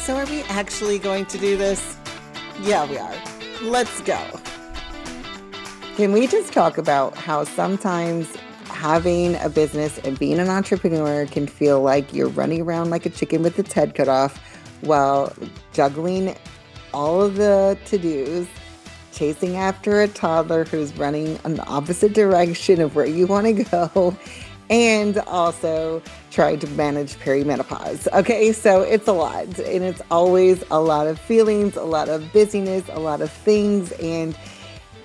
So are we actually going to do this? Yeah, we are. Let's go. Can we just talk about how sometimes having a business and being an entrepreneur can feel like you're running around like a chicken with its head cut off while juggling all of the to-dos, chasing after a toddler who's running in the opposite direction of where you want to go, and also trying to manage perimenopause. Okay, so it's a lot, and it's always a lot of feelings, a lot of busyness, a lot of things, and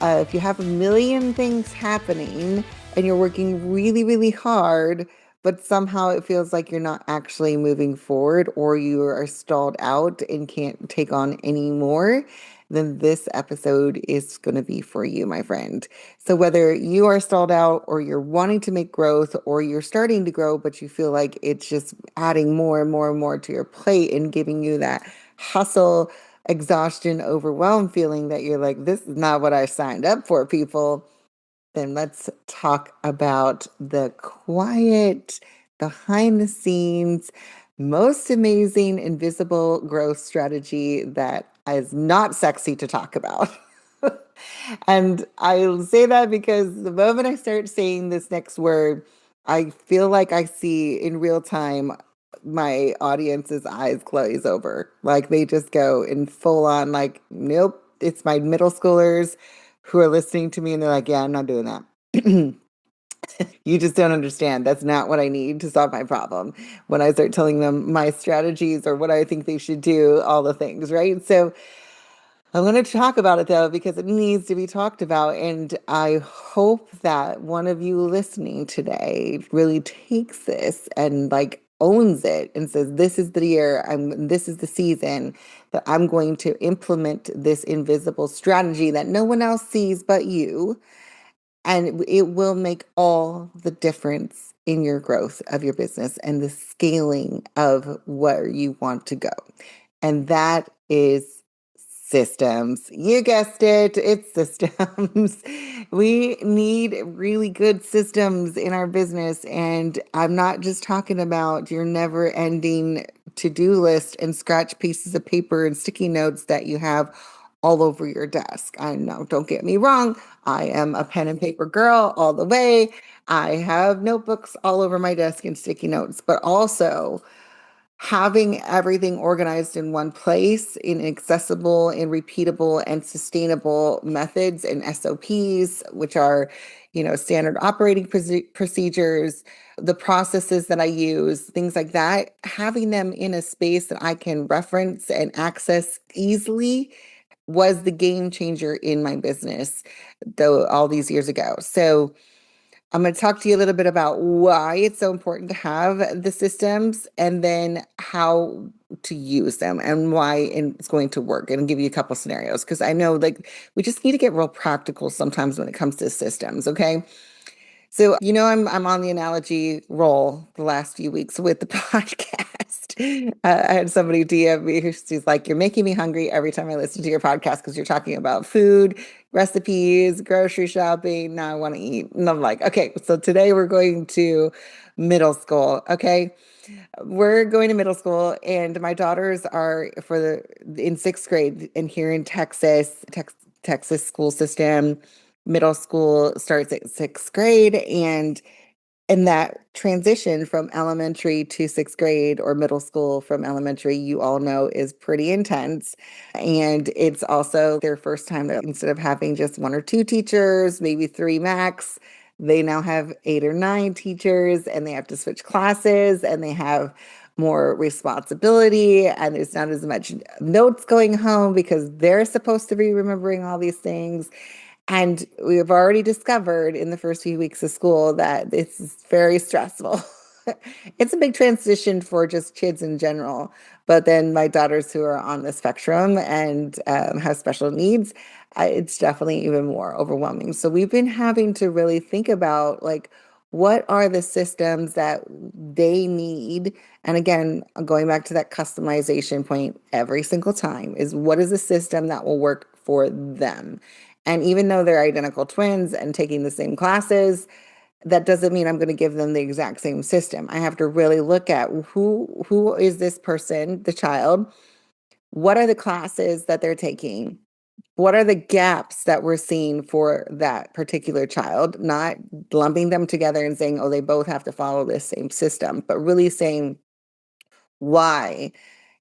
if you have a million things happening and you're working really, really hard, but somehow it feels like you're not actually moving forward or you are stalled out and can't take on any more, then this episode is going to be for you, my friend. So, whether you are stalled out or you're wanting to make growth or you're starting to grow, but you feel like it's just adding more and more and more to your plate and giving you that hustle, exhaustion, overwhelmed feeling that you're like, this is not what I signed up for, people, then let's talk about the quiet, behind the scenes, most amazing invisible growth strategy that is not sexy to talk about. And I'll say that because the moment I start saying this next word, I feel like I see in real time my audience's eyes glaze over. Like they just go in full on, like, nope, it's my middle schoolers who are listening to me and they're like, yeah, I'm not doing that. You just don't understand. That's not what I need to solve my problem. When I start telling them my strategies or what I think they should do, all the things, right? So I'm going to talk about it though, because it needs to be talked about. And I hope that one of you listening today really takes this and like owns it and says, this is the year, this is the season that I'm going to implement this invisible strategy that no one else sees but you. And it will make all the difference in your growth of your business and the scaling of where you want to go. And that is systems. You guessed it, it's systems. We need really good systems in our business. And I'm not just talking about your never ending to do list and scratch pieces of paper and sticky notes that you have all over your desk. I know, don't get me wrong, I am a pen and paper girl all the way. I have notebooks all over my desk and sticky notes, but also having everything organized in one place in accessible and repeatable and sustainable methods and SOPs, which are, standard operating procedures, the processes that I use, things like that, having them in a space that I can reference and access easily was the game changer in my business, though all these years ago. So I'm going to talk to you a little bit about why it's so important to have the systems and then how to use them and why it's going to work and give you a couple scenarios because I know like we just need to get real practical sometimes when it comes to systems, okay? So, I'm on the analogy roll the last few weeks with the podcast. I had somebody DM me she's like, "You're making me hungry every time I listen to your podcast because you're talking about food, recipes, grocery shopping. Now I want to eat." And I'm like, "Okay, so today we're going to middle school. Okay, we're going to middle school, and my daughters are in sixth grade, and here in Texas school system, middle school starts at sixth grade, and that transition from elementary to sixth grade or middle school from elementary, you all know, is pretty intense. And it's also their first time that instead of having just one or two teachers, maybe three max, they now have eight or nine teachers and they have to switch classes and they have more responsibility and there's not as much notes going home because they're supposed to be remembering all these things. And we have already discovered in the first few weeks of school that it's very stressful. It's a big transition for just kids in general. But then my daughters who are on the spectrum and have special needs, it's definitely even more overwhelming. So we've been having to really think about like, what are the systems that they need? And again, going back to that customization point every single time is what is a system that will work for them? And even though they're identical twins and taking the same classes, that doesn't mean I'm going to give them the exact same system. I have to really look at who is this person, the child, What are the classes that they're taking? What are the gaps that we're seeing for that particular child? Not lumping them together and saying, oh, they both have to follow this same system, but really saying, why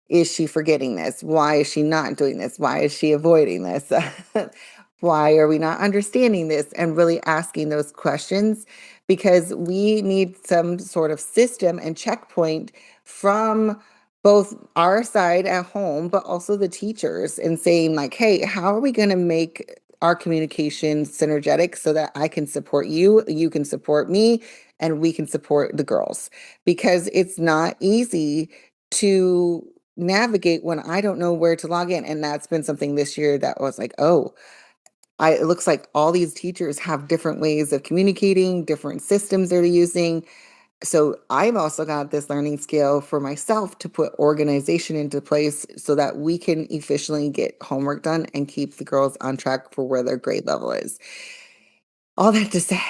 is she forgetting this? Why is she not doing this? Why is she avoiding this? Why are we not understanding this? And really asking those questions, because we need some sort of system and checkpoint from both our side at home, but also the teachers, and saying, like, hey, how are we going to make our communication synergetic so that I can support you, you can support me, and we can support the girls? Because it's not easy to navigate when I don't know where to log in. And that's been something this year that was like, oh, it looks like all these teachers have different ways of communicating, different systems they're using. So I've also got this learning skill for myself to put organization into place so that we can efficiently get homework done and keep the girls on track for where their grade level is. All that to say,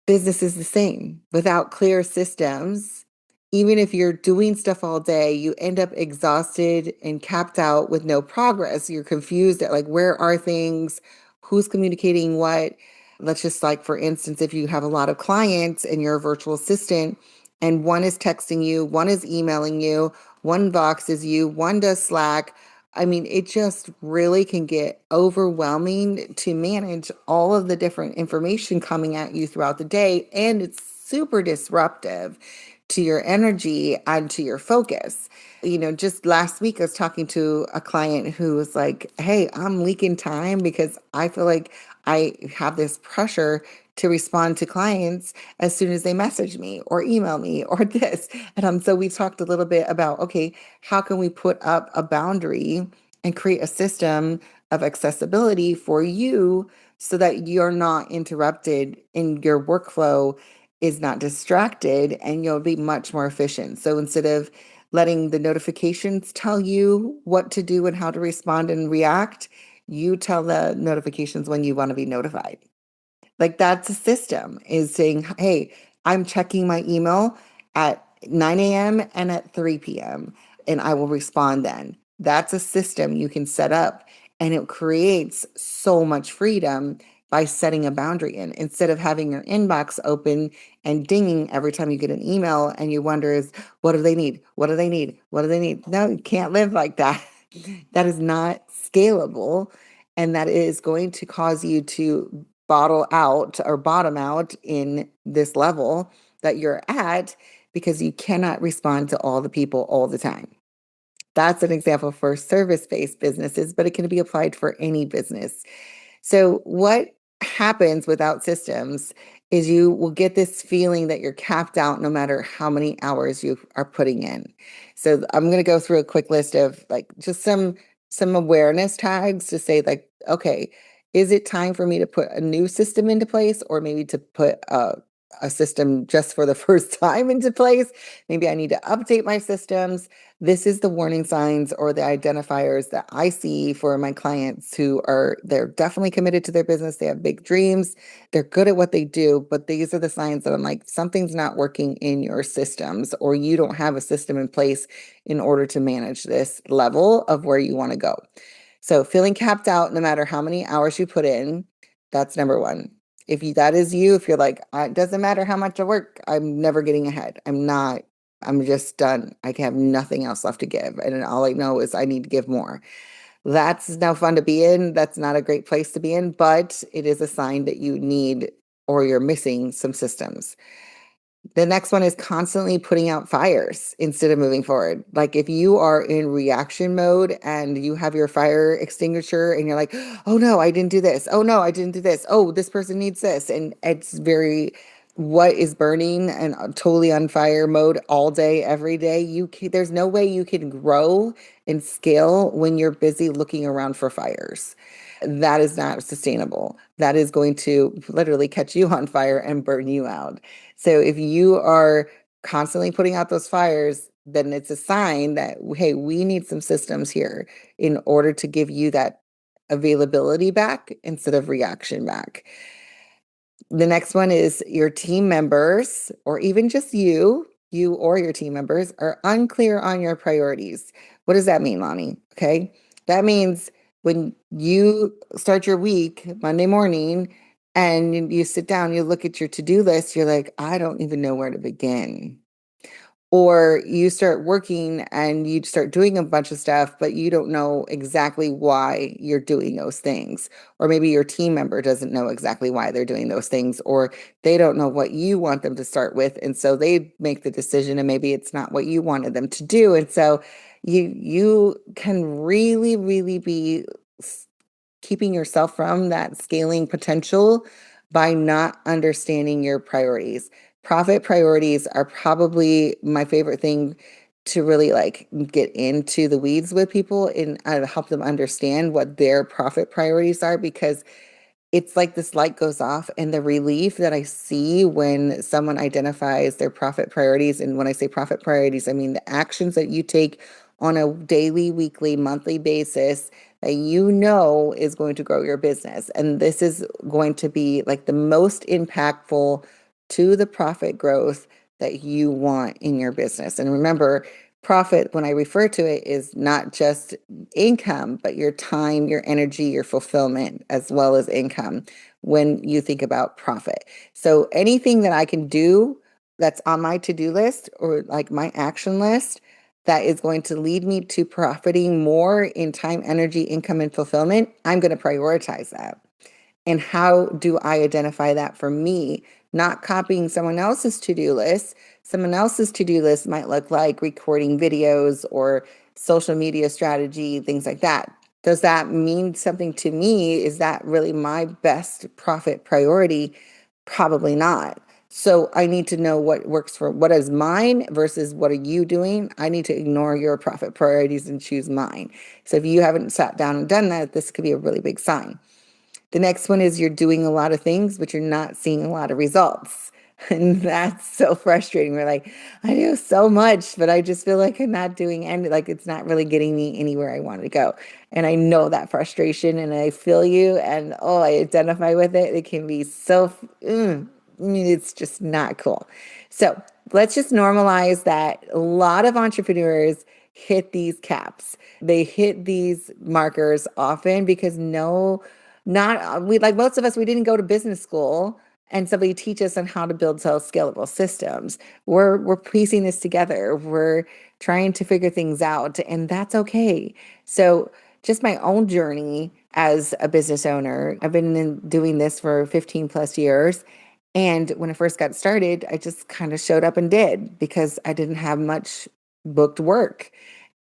business is the same. Without clear systems, even if you're doing stuff all day, you end up exhausted and capped out with no progress. You're confused at, like, where are things? Who's communicating what? Let's just, like, for instance, if you have a lot of clients and you're a virtual assistant and one is texting you, one is emailing you, one boxes you, one does Slack. I mean, it just really can get overwhelming to manage all of the different information coming at you throughout the day. And it's super disruptive to your energy and to your focus. Just last week, I was talking to a client who was like, hey, I'm leaking time because I feel like I have this pressure to respond to clients as soon as they message me or email me or this. And so we talked a little bit about, okay, how can we put up a boundary and create a system of accessibility for you so that you're not interrupted in your workflow, is not distracted, and you'll be much more efficient. So instead of letting the notifications tell you what to do and how to respond and react, you tell the notifications when you want to be notified. Like, that's a system, is saying, hey, I'm checking my email at 9 a.m. and at 3 p.m. and I will respond then. That's a system you can set up, and it creates so much freedom by setting a boundary in, instead of having your inbox open and dinging every time you get an email and you wonder, is what do they need? What do they need? What do they need? No, you can't live like that. That is not scalable, and that is going to cause you to bottle out or bottom out in this level that you're at, because you cannot respond to all the people all the time. That's an example for service-based businesses, but it can be applied for any business. So what happens without systems is you will get this feeling that you're capped out no matter how many hours you are putting in. So I'm going to go through a quick list of, like, just some awareness tags to say, like, okay, is it time for me to put a new system into place, or maybe to put a system just for the first time into place? Maybe I need to update my systems. This is the warning signs or the identifiers that I see for my clients who they're definitely committed to their business. They have big dreams. They're good at what they do, but these are the signs that I'm like, something's not working in your systems, or you don't have a system in place in order to manage this level of where you want to go. So feeling capped out no matter how many hours you put in, that's number one. That is you, if you're like, it doesn't matter how much I work, I'm never getting ahead. I'm just done. I have nothing else left to give. And all I know is I need to give more. That's no fun to be in. That's not a great place to be in, but it is a sign that you need, or you're missing some systems. The next one is constantly putting out fires instead of moving forward. Like, if you are in reaction mode and you have your fire extinguisher and you're like, oh no, I didn't do this. Oh no, I didn't do this. Oh, this person needs this. And it's very, what is burning and totally on fire mode all day, every day. There's no way you can grow and scale when you're busy looking around for fires. That is not sustainable. That is going to literally catch you on fire and burn you out. So if you are constantly putting out those fires, then it's a sign that, hey, we need some systems here in order to give you that availability back instead of reaction back. The next one is your team members, or even just you, you or your team members are unclear on your priorities. What does that mean, Lani? Okay. That means when you start your week Monday morning and you sit down, you look at your to-do list, you're like, I don't even know where to begin. Or you start working and you start doing a bunch of stuff, but you don't know exactly why you're doing those things. Or maybe your team member doesn't know exactly why they're doing those things, or they don't know what you want them to start with. And so they make the decision and maybe it's not what you wanted them to do. And so you can really, really be keeping yourself from that scaling potential by not understanding your priorities. Profit priorities are probably my favorite thing to really like get into the weeds with people and help them understand what their profit priorities are, because it's like this light goes off and the relief that I see when someone identifies their profit priorities. And when I say profit priorities, I mean the actions that you take on a daily, weekly, monthly basis that you know is going to grow your business. And this is going to be like the most impactful to the profit growth that you want in your business. And remember, profit, when I refer to it, is not just income, but your time, your energy, your fulfillment, as well as income when you think about profit. So anything that I can do that's on my to-do list or like my action list that is going to lead me to profiting more in time, energy, income, and fulfillment, I'm going to prioritize that. And how do I identify that for me? Not copying someone else's to-do list. Someone else's to-do list might look like recording videos or social media strategy, things like that. Does that mean something to me? Is that really my best profit priority? Probably not. So I need to know what works for what is mine versus what are you doing. I need to ignore your profit priorities and choose mine. So if you haven't sat down and done that, this could be a really big sign. The next one is you're doing a lot of things, but you're not seeing a lot of results. And that's so frustrating. We're like, I do so much, but I just feel like I'm not doing any, like it's not really getting me anywhere I want to go. And I know that frustration and I feel you and oh, I identify with it. It can be so, I mean, it's just not cool. So let's just normalize that a lot of entrepreneurs hit these caps. They hit these markers often because not we like most of us, we didn't go to business school and somebody teach us on how to build scalable systems. We're piecing this together. We're trying to figure things out, and that's okay. So just my own journey as a business owner, I've been doing this for 15 plus years. And when I first got started, I just kind of showed up and did because I didn't have much booked work.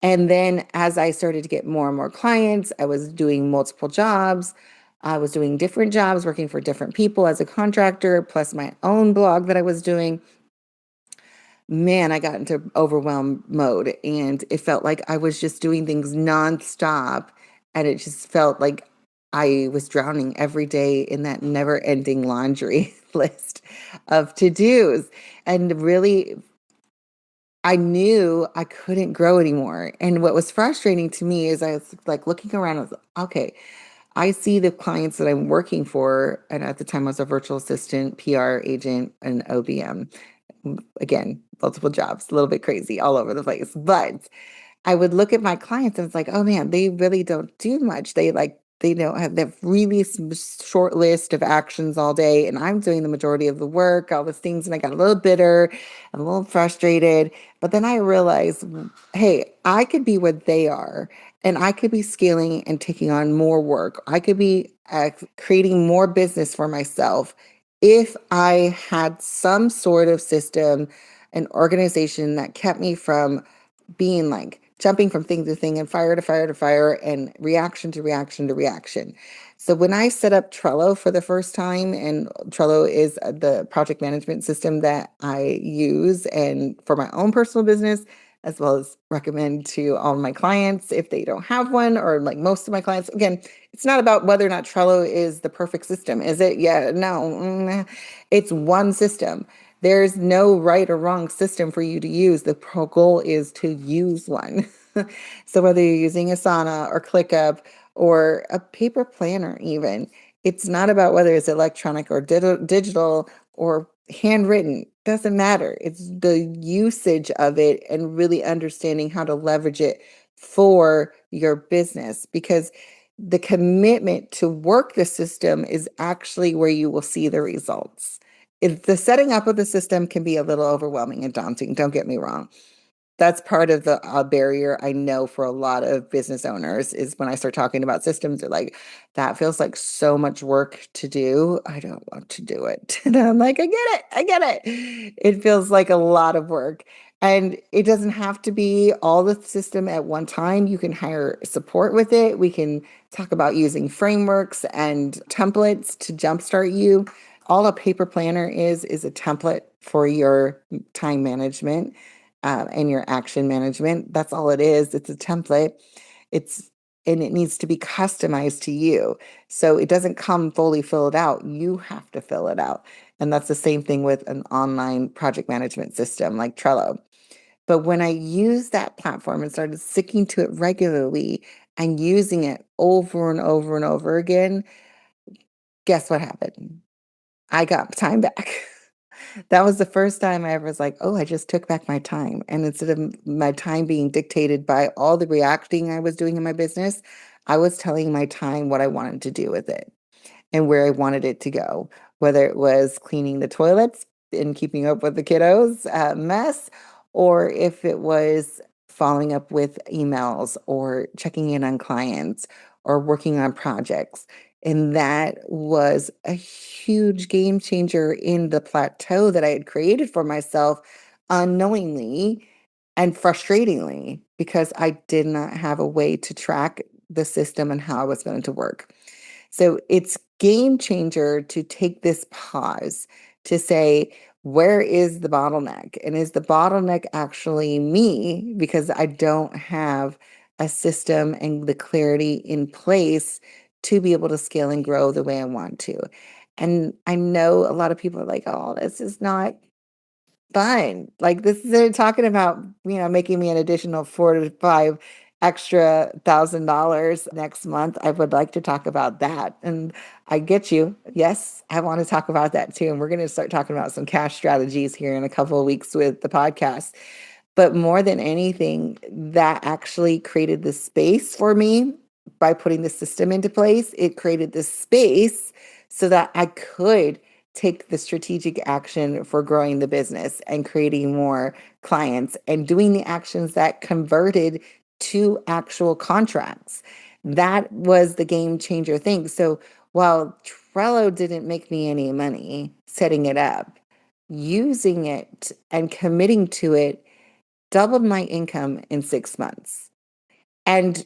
And then as I started to get more and more clients, I was doing multiple jobs. I was doing different jobs, working for different people as a contractor, plus my own blog that I was doing. Man, I got into overwhelm mode and it felt like I was just doing things nonstop. And it just felt like I was drowning every day in that never ending laundry list of to dos. And really, I knew I couldn't grow anymore. And what was frustrating to me is I was like looking around, I was like, okay, I see the clients that I'm working for, and at the time I was a virtual assistant, PR agent, and OBM. Again, multiple jobs, a little bit crazy all over the place. But I would look at my clients and it's like, oh man, they really don't do much. They don't have that really short list of actions all day. And I'm doing the majority of the work, all these things. And I got a little bitter, a little frustrated. But then I realized, hey, I could be what they are. And I could be scaling and taking on more work. I could be creating more business for myself if I had some sort of system, an organization that kept me from being like jumping from thing to thing and fire to fire to fire and reaction to reaction to reaction. So when I set up Trello for the first time, and Trello is the project management system that I use and for my own personal business, as well as recommend to all my clients if they don't have one, or like most of my clients. Again, it's not about whether or not Trello is the perfect system. Is it? Yeah, no, it's one system. There's no right or wrong system for you to use. The goal is to use one. So whether you're using Asana or ClickUp or a paper planner, even, it's not about whether it's electronic or digital or handwritten. Doesn't matter. It's the usage of it and really understanding how to leverage it for your business, because the commitment to work the system is actually where you will see the results. If the setting up of the system can be a little overwhelming and daunting, don't get me wrong. That's part of the barrier I know for a lot of business owners is when I start talking about systems, they're like, that feels like so much work to do. I don't want to do it. And I'm like, I get it. I get it. It feels like a lot of work. And it doesn't have to be all the system at one time. You can hire support with it. We can talk about using frameworks and templates to jumpstart you. All a paper planner is a template for your time management and your action management. That's all it is. It's a template. It's and it needs to be customized to you. So it doesn't come fully filled out. You have to fill it out. And that's the same thing with an online project management system like Trello. But when I used that platform and started sticking to it regularly and using it over and over and over again, guess what happened? I got time back. That was the first time I ever was like, "Oh, I just took back my time." And instead of my time being dictated by all the reacting I was doing in my business, I was telling my time what I wanted to do with it and where I wanted it to go, whether it was cleaning the toilets and keeping up with the kiddos mess, or if it was following up with emails or checking in on clients or working on projects. And that was a huge game changer in the plateau that I had created for myself unknowingly and frustratingly because I did not have a way to track the system and how I was going to work. So it's game changer to take this pause to say, where is the bottleneck? And is the bottleneck actually me because I don't have a system and the clarity in place to be able to scale and grow the way I want to? And I know a lot of people are like, oh, this is not fine. Like this is they're talking about, making me an additional 4 to 5 extra $1,000 next month. I would like to talk about that. And I get you. Yes, I want to talk about that too. And we're going to start talking about some cash strategies here in a couple of weeks with the podcast. But more than anything, that actually created the space for me by putting the system into place. It created the space so that I could take the strategic action for growing the business and creating more clients and doing the actions that converted to actual contracts. That was the game changer thing. So while Trello didn't make me any money setting it up, using it and committing to it doubled my income in 6 months. And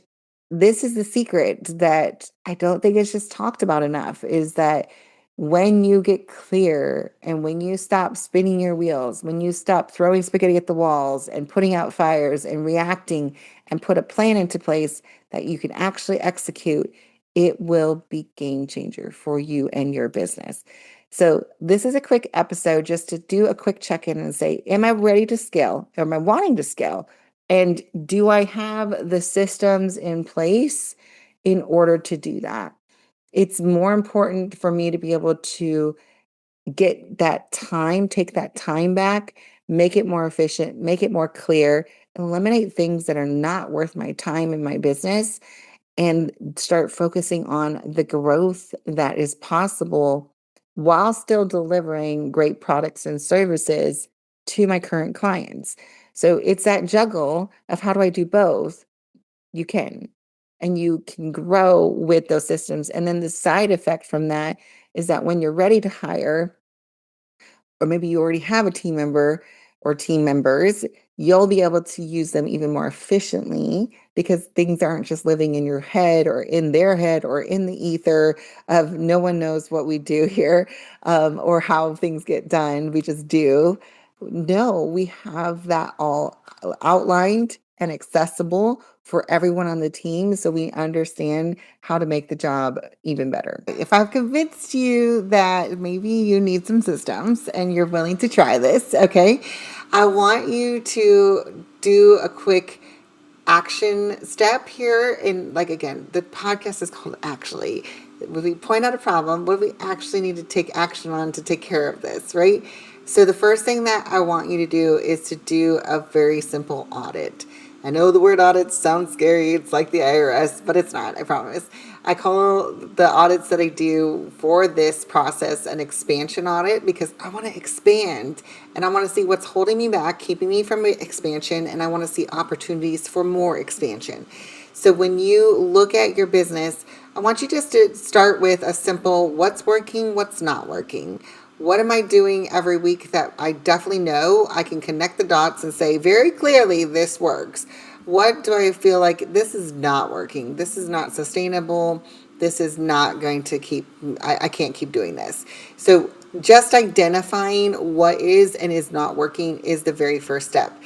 this is the secret that I don't think it's just talked about enough is that when you get clear and when you stop spinning your wheels, when you stop throwing spaghetti at the walls and putting out fires and reacting and put a plan into place that you can actually execute, it will be game changer for you and your business. So this is a quick episode just to do a quick check-in and say, am I ready to scale? Am I wanting to scale? And do I have the systems in place in order to do that? It's more important for me to be able to get that time, take that time back, make it more efficient, make it more clear, eliminate things that are not worth my time in my business, and start focusing on the growth that is possible while still delivering great products and services to my current clients. So it's that juggle of how do I do both? You can. And you can grow with those systems. And then the side effect from that is that when you're ready to hire, or maybe you already have a team member or team members, you'll be able to use them even more efficiently because things aren't just living in your head or in their head or in the ether of no one knows what we do here or how things get done. We just do. No, we have that all outlined and accessible for everyone on the team so we understand how to make the job even better. If I've convinced you that maybe you need some systems and you're willing to try this, okay, I want you to do a quick action step here. And like, again, the podcast is called Actually. When we point out a problem, what do we actually need to take action on to take care of this, right? So the first thing that I want you to do is to do a very simple audit. I know the word audit sounds scary. It's like the IRS, but it's not, I promise. I call the audits that I do for this process an expansion audit because I want to expand and I want to see what's holding me back, keeping me from expansion, and I want to see opportunities for more expansion. So when you look at your business, I want you just to start with a simple what's working, what's not working. What am I doing every week that I definitely know I can connect the dots and say very clearly this works? What do I feel like this is not working? This is not sustainable. This is not going to keep, I can't keep doing this. So just identifying what is and is not working is the very first step.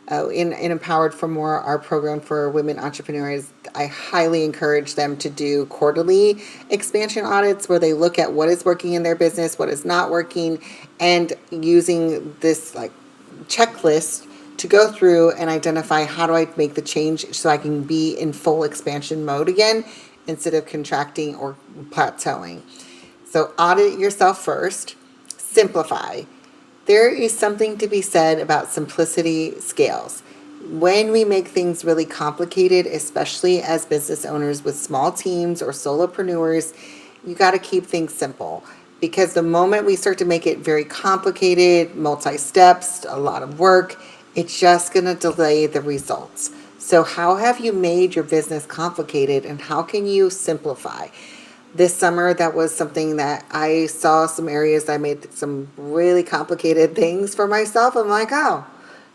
In Empowered for More, our program for women entrepreneurs, I highly encourage them to do quarterly expansion audits where they look at what is working in their business, what is not working, and using this like checklist to go through and identify how do I make the change so I can be in full expansion mode again instead of contracting or plateauing. So audit yourself first, simplify. There is something to be said about simplicity scales. When we make things really complicated, especially as business owners with small teams or solopreneurs, you got to keep things simple. Because the moment we start to make it very complicated, multi-steps, a lot of work, it's just going to delay the results. So how have you made your business complicated and how can you simplify? This summer, that was something that I saw some areas I made some really complicated things for myself. I'm like, oh,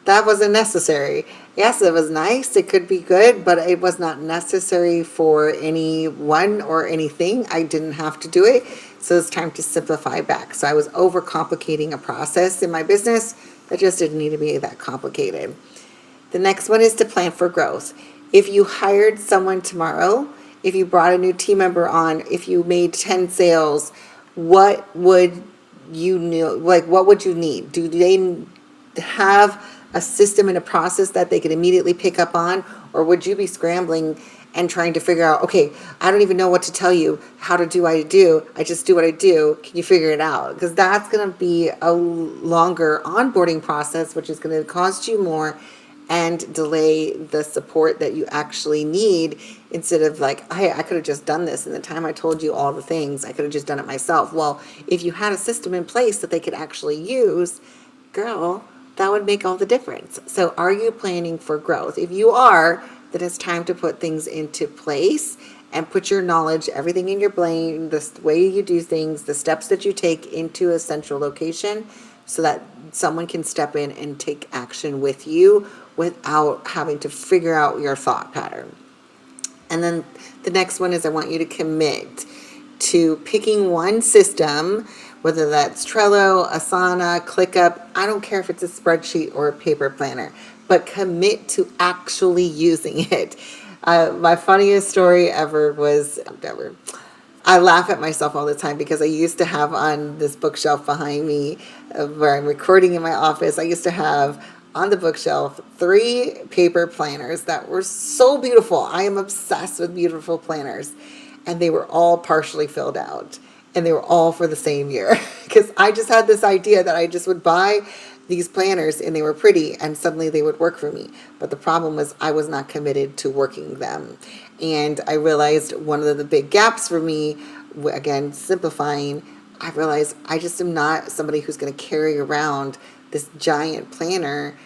that wasn't necessary. Yes, it was nice. It could be good, but it was not necessary for anyone or anything. I didn't have to do it. So it's time to simplify back. So I was overcomplicating a process in my business that just didn't need to be that complicated. The next one is to plan for growth. If you hired someone tomorrow, if you brought a new team member on, if you made 10 sales, what would you know, like what would you need? Do they have a system and a process that they could immediately pick up on? Or would you be scrambling and trying to figure out, okay, I don't even know what to tell you. How to do I do? I just do what I do. Can you figure it out? Because that's going to be a longer onboarding process, which is going to cost you more and delay the support that you actually need instead of like, hey, I could have just done this in the time I told you all the things. I could have just done it myself. Well, if you had a system in place that they could actually use, girl, that would make all the difference. So are you planning for growth? If you are, then it's time to put things into place and put your knowledge, everything in your brain, the way you do things, the steps that you take into a central location so that someone can step in and take action with you without having to figure out your thought pattern. And then the next one is I want you to commit to picking one system, whether that's Trello, Asana, ClickUp. I don't care if it's a spreadsheet or a paper planner, but commit to actually using it. My funniest story ever was, I laugh at myself all the time because I used to have on this bookshelf behind me where I'm recording in my office, I used to have on the bookshelf 3 paper planners that were so beautiful. I am obsessed with beautiful planners. And they were all partially filled out. And they were all for the same year. Because I just had this idea that I just would buy these planners and they were pretty and suddenly they would work for me. But the problem was I was not committed to working them. And I realized one of the big gaps for me, again, simplifying, I realized I just am not somebody who's going to carry around this giant planner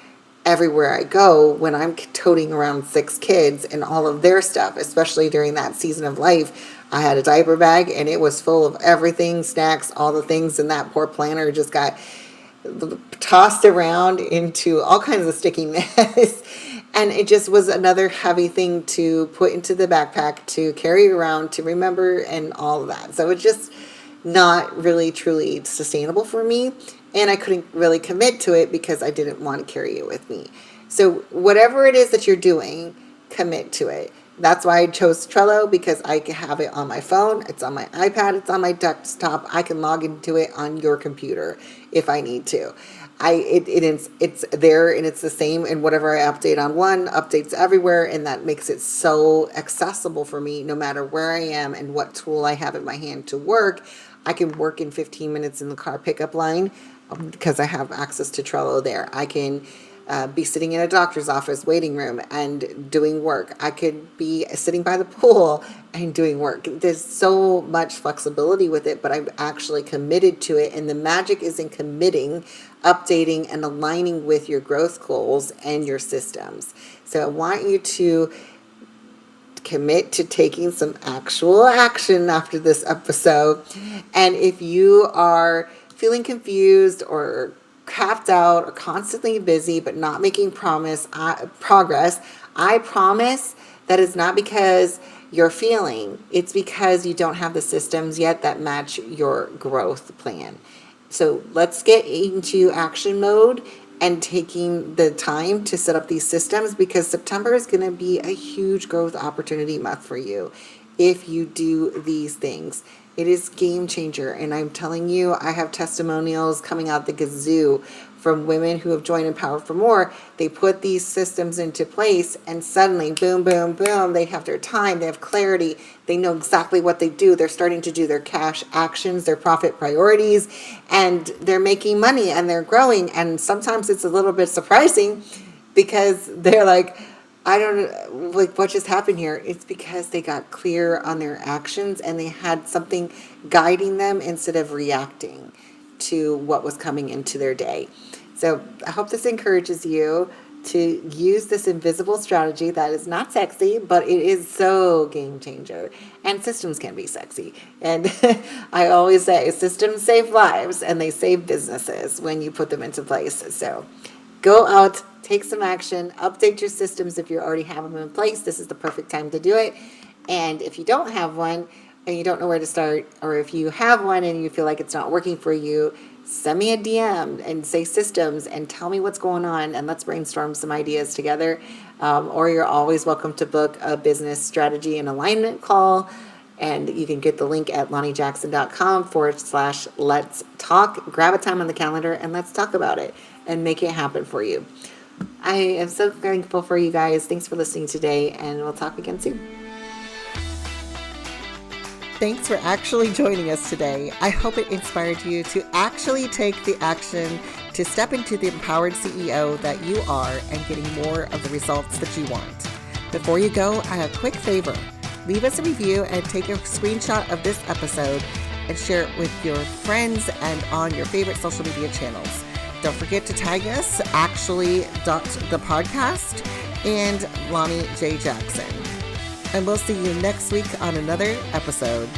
everywhere I go when I'm toting around 6 kids and all of their stuff, especially during that season of life. I had a diaper bag and it was full of everything, snacks, all the things, and that poor planner just got tossed around into all kinds of sticky mess. And it just was another heavy thing to put into the backpack, to carry around, to remember, and all of that. So it's just not really truly sustainable for me. And I couldn't really commit to it because I didn't want to carry it with me. So whatever it is that you're doing, commit to it. That's why I chose Trello, because I can have it on my phone, it's on my iPad, it's on my desktop. I can log into it on your computer if I need to. It's there and it's the same, and whatever I update on one updates everywhere, and that makes it so accessible for me no matter where I am and what tool I have in my hand to work. I can work in 15 minutes in the car pickup line. because I have access to Trello there. I can be sitting in a doctor's office waiting room and doing work. I could be sitting by the pool and doing work. There's so much flexibility with it, but I'm actually committed to it. And the magic is in committing, updating, and aligning with your growth goals and your systems. So I want you to commit to taking some actual action after this episode. And if you are feeling confused or capped out or constantly busy but not making progress, I promise that is not because you're feeling. It's because you don't have the systems yet that match your growth plan. So let's get into action mode and taking the time to set up these systems, because September is going to be a huge growth opportunity month for you if you do these things. It is game changer. And I'm telling you, I have testimonials coming out the gazoo from women who have joined Empower for More. They put these systems into place and suddenly, boom, boom, boom, they have their time, they have clarity, they know exactly what they do. They're starting to do their cash actions, their profit priorities, and they're making money and they're growing. And sometimes it's a little bit surprising because they're like, I don't like what just happened here. It's because they got clear on their actions and they had something guiding them instead of reacting to what was coming into their day. So I hope this encourages you to use this invisible strategy that is not sexy, but it is so game changer. And systems can be sexy. And I always say systems save lives and they save businesses when you put them into place. So go out, take some action, update your systems if you already have them in place. This is the perfect time to do it. And if you don't have one and you don't know where to start, or if you have one and you feel like it's not working for you, send me a DM and say systems and tell me what's going on, and let's brainstorm some ideas together. Or you're always welcome to book a business strategy and alignment call. And you can get the link at lanijackson.com/let's talk. Grab a time on the calendar and let's talk about it and make it happen for you. I am so thankful for you guys. Thanks for listening today, and we'll talk again soon. Thanks for actually joining us today. I hope it inspired you to actually take the action to step into the empowered CEO that you are and getting more of the results that you want. Before you go, I have a quick favor. Leave us a review and take a screenshot of this episode and share it with your friends and on your favorite social media channels. Don't forget to tag us, actually.thepodcast and Lani J. Jackson. And we'll see you next week on another episode.